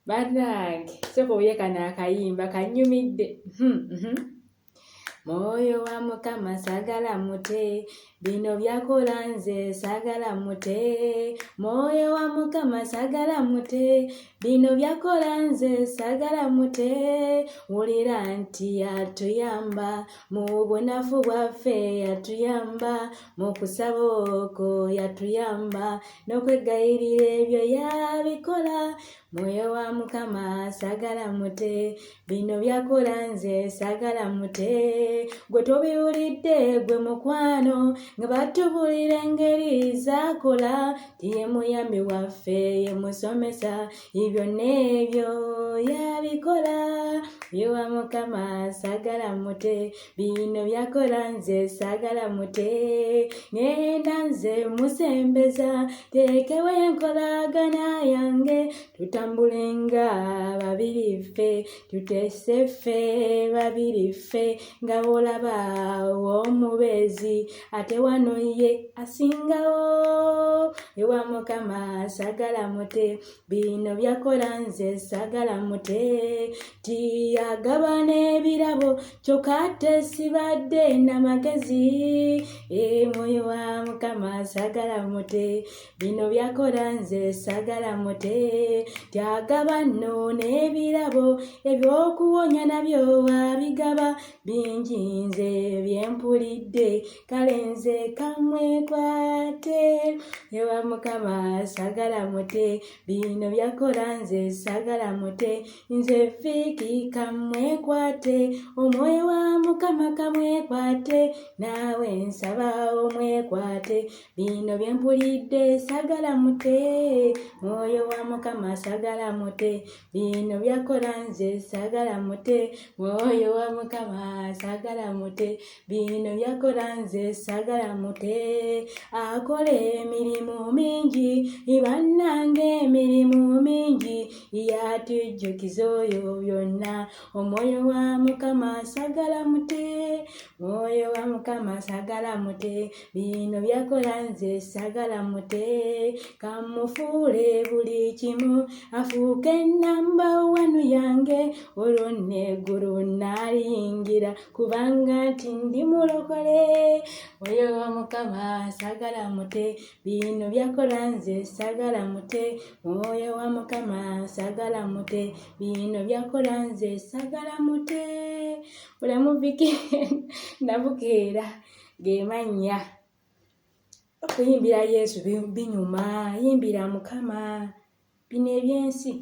Bannange sooka owulire kano akayimba kannyumidde. Mwoyo wa Mukama saagala mute, bino byakola nze saagala mute. Mwoyo wa Mukama saagala mute, bino byakola nze saagala mute. Wulira nti yatuyamba mu bunafu bwaffe, yatuyamba mu kusaba okwo, yatuyamba n'okwegayirira ebyo yabikola. Mwoyo wa Mukama saagala mute, bino byakola nze saagala mute. Gwe tobiwulidde gwe mukwano nga batubulira engeri z'akola, ye muyambi waffe ye musomesa, ebyo n'ebyo yabikola. Mwoyo wa Mukama saagala mute, bino byakola nze saagala mute. Ngenda nze musembeza, teekewo enkolagana yange, tutambule nga babiri ffe, tuteese ffe babiri ffe, nga bw'olaba omubeezi ate wano ye asingawo. Ewa Mukama saagala mute, bino byakola nze saagala mute. Tiyagaba n'ebirabo kyokka ate sibadde n'amagezi. Mwoyo wa Mukama saagala mute, bino byakola nze saagala mute. Tyagaba nno n'ebirabo eby'okuwonya nabyo wabigaba, bingi nze byempulidde, kale nze kamwekwate. Ewa Mukama saagala mute, bino byakola nze saagala mute. Nze Vicky kamwekwate, omwoyo wa Mukama kamwekwate, naawe nsaba omwekwate, bino byempulidde saagala mute. Mwoyo wa Mukama saagala mute, bino byakola nze saagala mute. Mwoyo wa Mukama saagala mute, bino byakola nze saagala mute. Akola emirimu mingi, bannange emirimu mingi, yatujjukiza oyo byonna. Omwoyo wa Mukama saagala mute, Mwoyo wa Mukama saagala mute, bino byakola nze saagala mute. Kamufuule buli kimu, afuuke namba wanu yange, olwo n'eggulu naaliyingira, kubanga nti ndi mulokole. Mwoyo wa Mukama saagala mute, bino byakola nze saagala mute. Mwoyo wa Mukama saagala mute, bino byakola nze saagala mute. Bulamu Vicky Nabukeera ge mannya. Okuyimbira Yesu binyuma, yimbira Mukama, bino eby'ensi